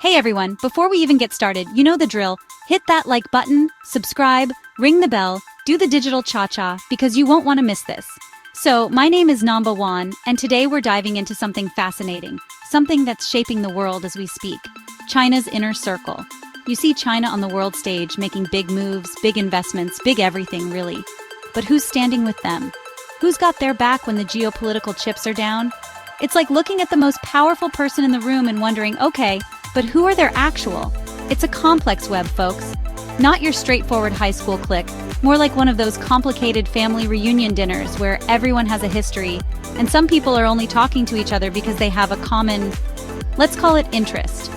Hey everyone, before we even get started, you know the drill. Hit that like button, subscribe, ring the bell, do the digital cha-cha, because you won't want to miss this. So, my name is Namba Wan, and today we're diving into something fascinating, something that's shaping the world as we speak. China's inner circle. You see China on the world stage making big moves, big investments, big everything really. But who's standing with them? Who's got their back when the geopolitical chips are down? It's like looking at the most powerful person in the room and wondering, okay, but who are their actual? It's a complex web, folks. Not your straightforward high school clique, more like one of those complicated family reunion dinners where everyone has a history, and some people are only talking to each other because they have a common, let's call it interest.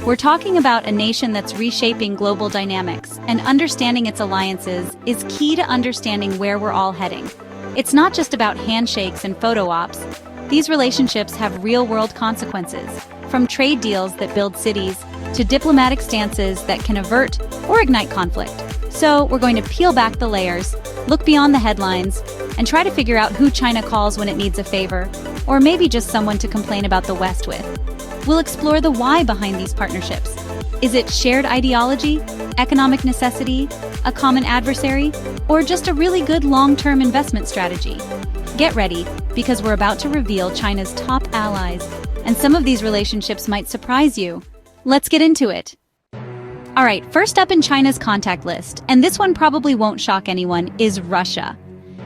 We're talking about a nation that's reshaping global dynamics, and understanding its alliances is key to understanding where we're all heading. It's not just about handshakes and photo ops. These relationships have real-world consequences, from trade deals that build cities to diplomatic stances that can avert or ignite conflict. So we're going to peel back the layers, look beyond the headlines, and try to figure out who China calls when it needs a favor, or maybe just someone to complain about the West with. We'll explore the why behind these partnerships. Is it shared ideology, economic necessity, a common adversary, or just a really good long-term investment strategy? Get ready, because we're about to reveal China's top allies, and some of these relationships might surprise you. Let's get into it. Alright, first up in China's contact list, and this one probably won't shock anyone, is Russia.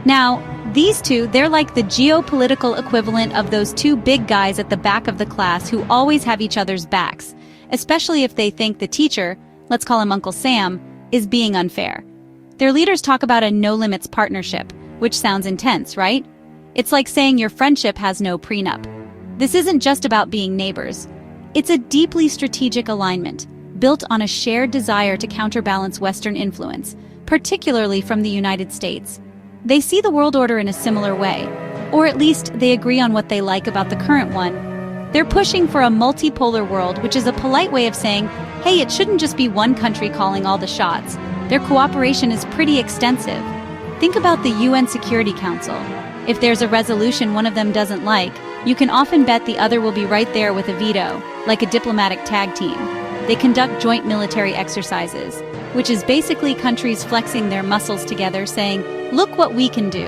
Now, these two, they're like the geopolitical equivalent of those two big guys at the back of the class who always have each other's backs, especially if they think the teacher, let's call him Uncle Sam, is being unfair. Their leaders talk about a no-limits partnership, which sounds intense, right? It's like saying your friendship has no prenup. This isn't just about being neighbors. It's a deeply strategic alignment, built on a shared desire to counterbalance Western influence, particularly from the United States. They see the world order in a similar way, or at least they agree on what they like about the current one. They're pushing for a multipolar world, which is a polite way of saying, hey, it shouldn't just be one country calling all the shots. Their cooperation is pretty extensive. Think about the UN Security Council. If there's a resolution one of them doesn't like, you can often bet the other will be right there with a veto, like a diplomatic tag team. They conduct joint military exercises, which is basically countries flexing their muscles together saying, look what we can do.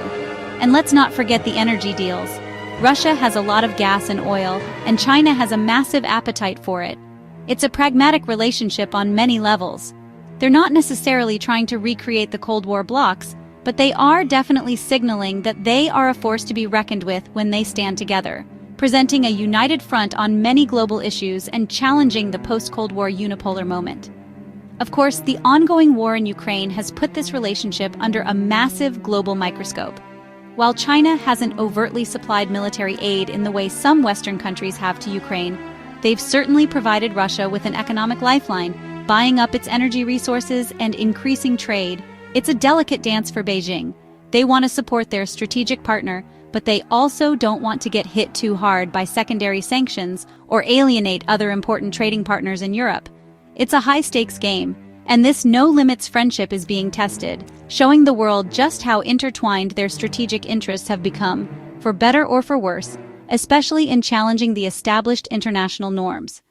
And let's not forget the energy deals. Russia has a lot of gas and oil, and China has a massive appetite for it. It's a pragmatic relationship on many levels. They're not necessarily trying to recreate the Cold War blocs, but they are definitely signaling that they are a force to be reckoned with when they stand together, presenting a united front on many global issues and challenging the post-Cold War unipolar moment. Of course, the ongoing war in Ukraine has put this relationship under a massive global microscope. While China hasn't overtly supplied military aid in the way some Western countries have to Ukraine, they've certainly provided Russia with an economic lifeline, buying up its energy resources and increasing trade. It's a delicate dance for Beijing. They want to support their strategic partner, but they also don't want to get hit too hard by secondary sanctions or alienate other important trading partners in Europe. It's a high-stakes game, and this no-limits friendship is being tested, showing the world just how intertwined their strategic interests have become, for better or for worse, especially in challenging the established international norms.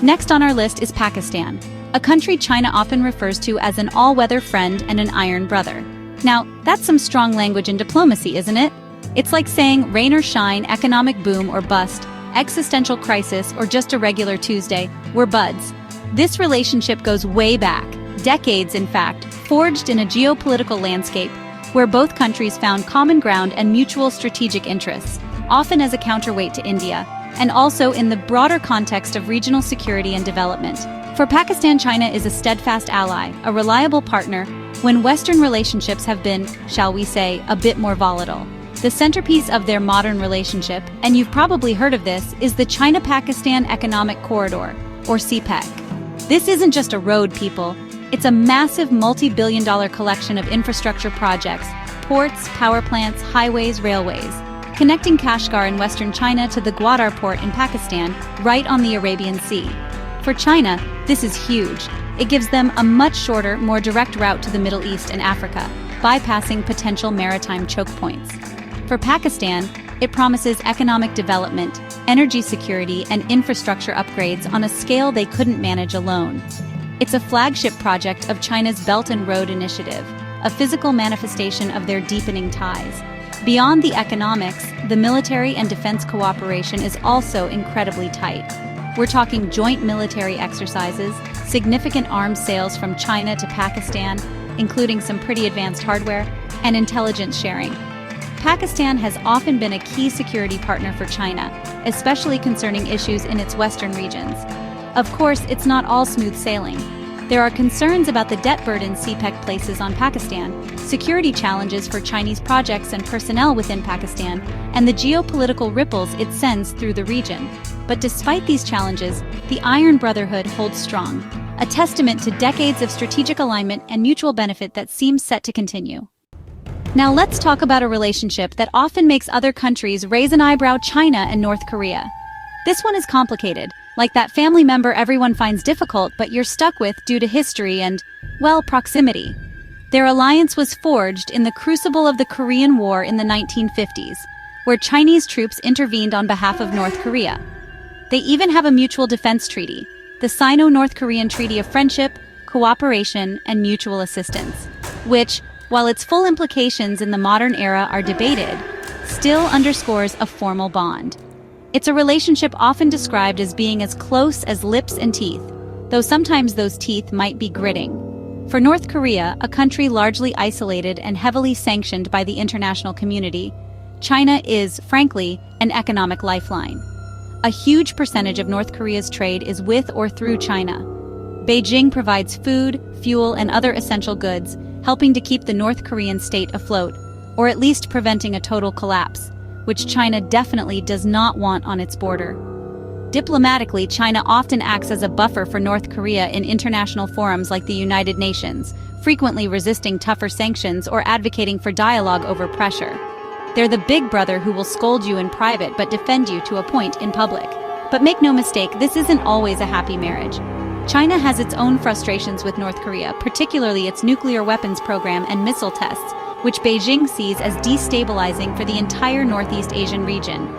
Next on our list is Pakistan, a country China often refers to as an all-weather friend and an iron brother. Now, that's some strong language in diplomacy, isn't it? It's like saying rain or shine, economic boom or bust, existential crisis or just a regular Tuesday, we're buds. This relationship goes way back, decades in fact, forged in a geopolitical landscape where both countries found common ground and mutual strategic interests, often as a counterweight to India, and also in the broader context of regional security and development. For Pakistan, China is a steadfast ally, a reliable partner, when Western relationships have been, shall we say, a bit more volatile. The centerpiece of their modern relationship, and you've probably heard of this, is the China-Pakistan Economic Corridor, or CPEC. This isn't just a road, people. It's a massive multi-billion-dollar collection of infrastructure projects, ports, power plants, highways, railways, connecting Kashgar in western China to the Gwadar port in Pakistan, right on the Arabian Sea. For China, this is huge. It gives them a much shorter, more direct route to the Middle East and Africa, bypassing potential maritime choke points. For Pakistan, it promises economic development energy security, and infrastructure upgrades on a scale they couldn't manage alone. It's a flagship project of China's Belt and Road Initiative, a physical manifestation of their deepening ties. Beyond the economics, the military and defense cooperation is also incredibly tight. We're talking joint military exercises, significant arms sales from China to Pakistan, including some pretty advanced hardware, and intelligence sharing. Pakistan has often been a key security partner for China, especially concerning issues in its western regions. Of course, it's not all smooth sailing. There are concerns about the debt burden CPEC places on Pakistan, security challenges for Chinese projects and personnel within Pakistan, and the geopolitical ripples it sends through the region. But despite these challenges, the Iron Brotherhood holds strong, a testament to decades of strategic alignment and mutual benefit that seems set to continue. Now let's talk about a relationship that often makes other countries raise an eyebrow: China and North Korea. This one is complicated, like that family member everyone finds difficult but you're stuck with due to history and, well, proximity. Their alliance was forged in the crucible of the Korean War in the 1950s, where Chinese troops intervened on behalf of North Korea. They even have a mutual defense treaty, the Sino-North Korean Treaty of Friendship, Cooperation, and Mutual Assistance, which, while its full implications in the modern era are debated, still underscores a formal bond. It's a relationship often described as being as close as lips and teeth, though sometimes those teeth might be gritting. For North Korea, a country largely isolated and heavily sanctioned by the international community, China is, frankly, an economic lifeline. A huge percentage of North Korea's trade is with or through China. Beijing provides food, fuel, and other essential goods, helping to keep the North Korean state afloat, or at least preventing a total collapse, which China definitely does not want on its border. Diplomatically, China often acts as a buffer for North Korea in international forums like the United Nations, frequently resisting tougher sanctions or advocating for dialogue over pressure. They're the big brother who will scold you in private but defend you to a point in public. But make no mistake, this isn't always a happy marriage. China has its own frustrations with North Korea, particularly its nuclear weapons program and missile tests, which Beijing sees as destabilizing for the entire Northeast Asian region.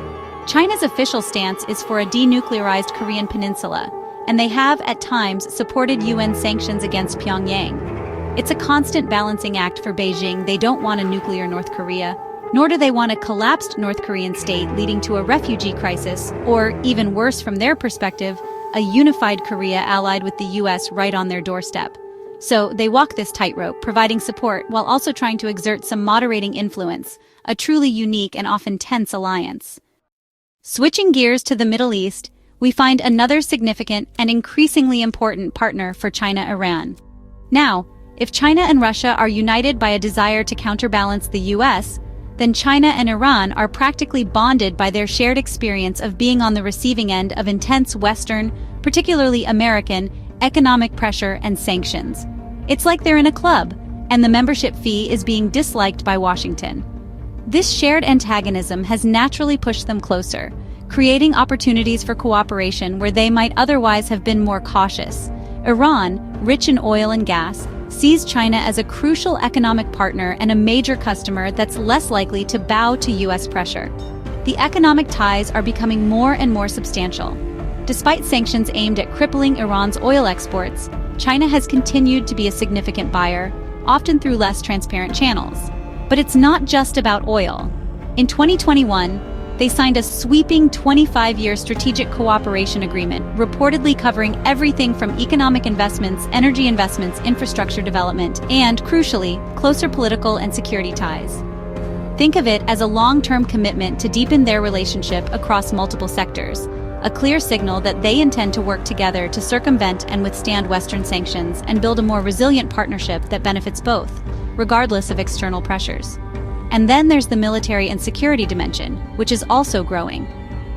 China's official stance is for a denuclearized Korean peninsula, and they have, at times, supported UN sanctions against Pyongyang. It's a constant balancing act for Beijing. They don't want a nuclear North Korea, nor do they want a collapsed North Korean state leading to a refugee crisis, or, even worse from their perspective, a unified Korea allied with the US right on their doorstep. So they walk this tightrope, providing support while also trying to exert some moderating influence, a truly unique and often tense alliance. Switching gears to the Middle East, we find another significant and increasingly important partner for China-Iran. Now, if China and Russia are united by a desire to counterbalance the US, then China and Iran are practically bonded by their shared experience of being on the receiving end of intense Western, particularly American, economic pressure and sanctions. It's like they're in a club, and the membership fee is being disliked by Washington. This shared antagonism has naturally pushed them closer, creating opportunities for cooperation where they might otherwise have been more cautious. Iran, rich in oil and gas, sees China as a crucial economic partner and a major customer that's less likely to bow to US pressure. The economic ties are becoming more and more substantial. Despite sanctions aimed at crippling Iran's oil exports, China has continued to be a significant buyer, often through less transparent channels. But it's not just about oil. In 2021, they signed a sweeping 25-year strategic cooperation agreement, reportedly covering everything from economic investments, energy investments, infrastructure development, and, crucially, closer political and security ties. Think of it as a long-term commitment to deepen their relationship across multiple sectors, a clear signal that they intend to work together to circumvent and withstand Western sanctions and build a more resilient partnership that benefits both, regardless of external pressures. And then there's the military and security dimension, which is also growing.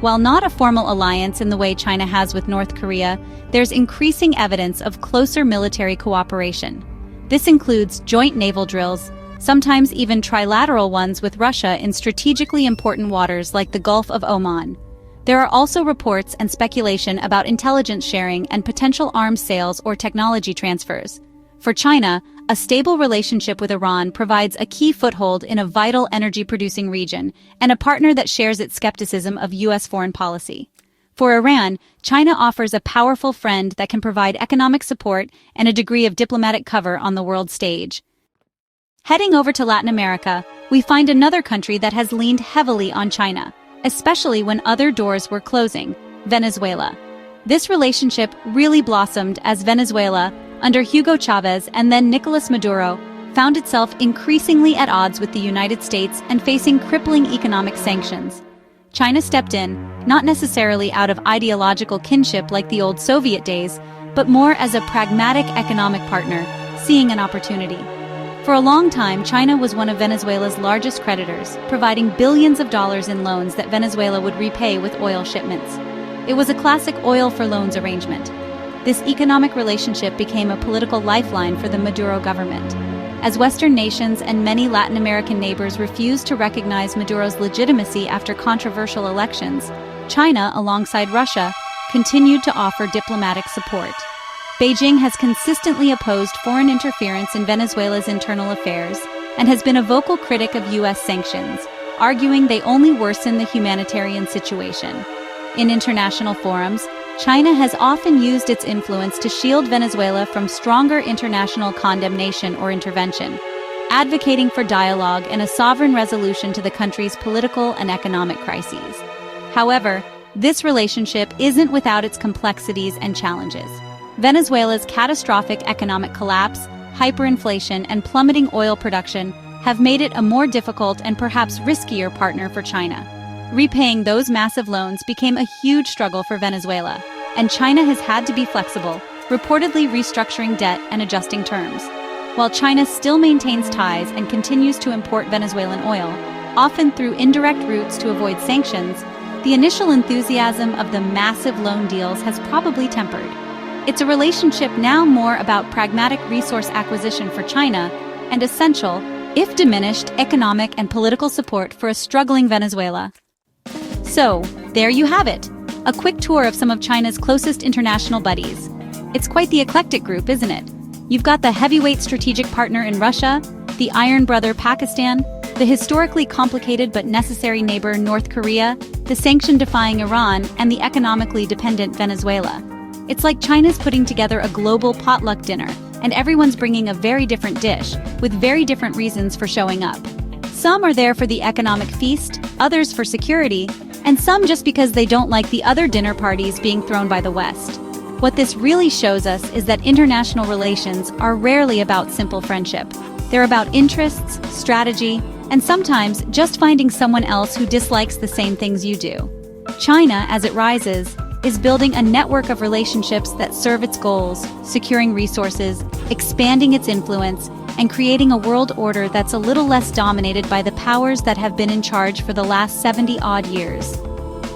While not a formal alliance in the way China has with North Korea, there's increasing evidence of closer military cooperation. This includes joint naval drills, sometimes even trilateral ones with Russia in strategically important waters like the Gulf of Oman. There are also reports and speculation about intelligence sharing and potential arms sales or technology transfers. For China, a stable relationship with Iran provides a key foothold in a vital energy-producing region and a partner that shares its skepticism of U.S. foreign policy. For Iran, China offers a powerful friend that can provide economic support and a degree of diplomatic cover on the world stage. Heading over to Latin America, we find another country that has leaned heavily on China, especially when other doors were closing: Venezuela. This relationship really blossomed as Venezuela, under Hugo Chavez and then Nicolas Maduro, found itself increasingly at odds with the United States and facing crippling economic sanctions. China stepped in, not necessarily out of ideological kinship like the old Soviet days, but more as a pragmatic economic partner, seeing an opportunity. For a long time, China was one of Venezuela's largest creditors, providing billions of dollars in loans that Venezuela would repay with oil shipments. It was a classic oil for loans arrangement. This economic relationship became a political lifeline for the Maduro government. As Western nations and many Latin American neighbors refused to recognize Maduro's legitimacy after controversial elections, China, alongside Russia, continued to offer diplomatic support. Beijing has consistently opposed foreign interference in Venezuela's internal affairs and has been a vocal critic of U.S. sanctions, arguing they only worsen the humanitarian situation. In international forums, China has often used its influence to shield Venezuela from stronger international condemnation or intervention, advocating for dialogue and a sovereign resolution to the country's political and economic crises. However, this relationship isn't without its complexities and challenges. Venezuela's catastrophic economic collapse, hyperinflation, and plummeting oil production have made it a more difficult and perhaps riskier partner for China. Repaying those massive loans became a huge struggle for Venezuela, and China has had to be flexible, reportedly restructuring debt and adjusting terms. While China still maintains ties and continues to import Venezuelan oil, often through indirect routes to avoid sanctions, the initial enthusiasm of the massive loan deals has probably tempered. It's a relationship now more about pragmatic resource acquisition for China and essential, if diminished, economic and political support for a struggling Venezuela. So, there you have it, a quick tour of some of China's closest international buddies. It's quite the eclectic group, isn't it? You've got the heavyweight strategic partner in Russia, the iron brother Pakistan, the historically complicated but necessary neighbor North Korea, the sanction-defying Iran, and the economically dependent Venezuela. It's like China's putting together a global potluck dinner, and everyone's bringing a very different dish, with very different reasons for showing up. Some are there for the economic feast, others for security, and some just because they don't like the other dinner parties being thrown by the West. What this really shows us is that international relations are rarely about simple friendship. They're about interests, strategy, and sometimes just finding someone else who dislikes the same things you do. China, as it rises, is building a network of relationships that serve its goals, securing resources, expanding its influence, and creating a world order that's a little less dominated by the powers that have been in charge for the last 70-odd years.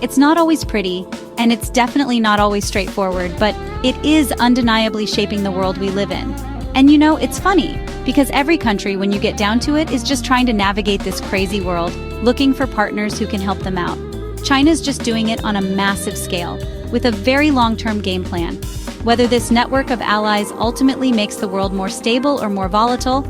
It's not always pretty, and it's definitely not always straightforward, but it is undeniably shaping the world we live in. And you know, it's funny, because every country, when you get down to it, is just trying to navigate this crazy world, looking for partners who can help them out. China's just doing it on a massive scale, with a very long-term game plan. Whether this network of allies ultimately makes the world more stable or more volatile,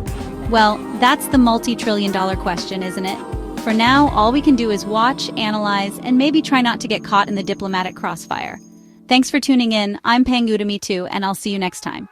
well, that's the multi-trillion-dollar question, isn't it? For now, all we can do is watch, analyze, and maybe try not to get caught in the diplomatic crossfire. Thanks for tuning in. I'm Pang Udemy too, and I'll see you next time.